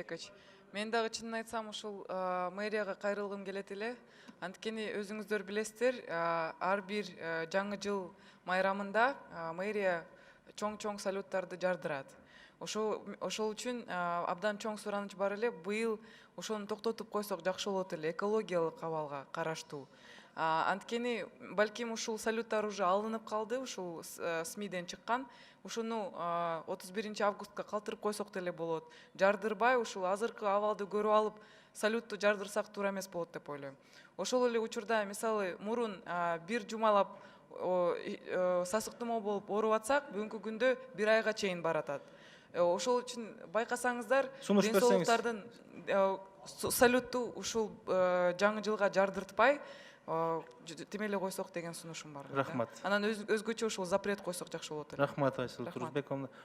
Турсунбекович. Мен дагы чынын айтсам ушул мэрияга кайрылгым келет эле. Анткени өзүңүздөр билесиздер, ар бир жаңы жыл майрамында мэрия чоң салюттарды жардырат. Ошол үчүн абдан чоң сураныч бар эле. Быйыл ошону токтотуп койсок жакшы болот эле, экологиялык абалга караштуу. Анткени балким ушул салюттар уже алынып калды, ушул СМИден чыккан. Ушуну 31 августка калтырып койсок деле болот. Жардырбай ушул азыркы абалды көрүп алып, салютту жардырсак туура эмес болот деп ойлойм. Ошол эле учурда мисалы мурун бир жумалап сасыктуу болуп ооруп атсак, бүгүнкү күндө 1 айга чейин баратат. Ошол үчүн байкасаңыздар, Сунуш берсеңиз. денсаулыктардын салютту ушул жаңы жылга жардыртпай тим эле койсок деген сунушум бар. Рахмат. Анан өзгөчө ушул запрет койсок жакшы болот эле. Рахмат Айсыл Рахмат. Турсунбековна.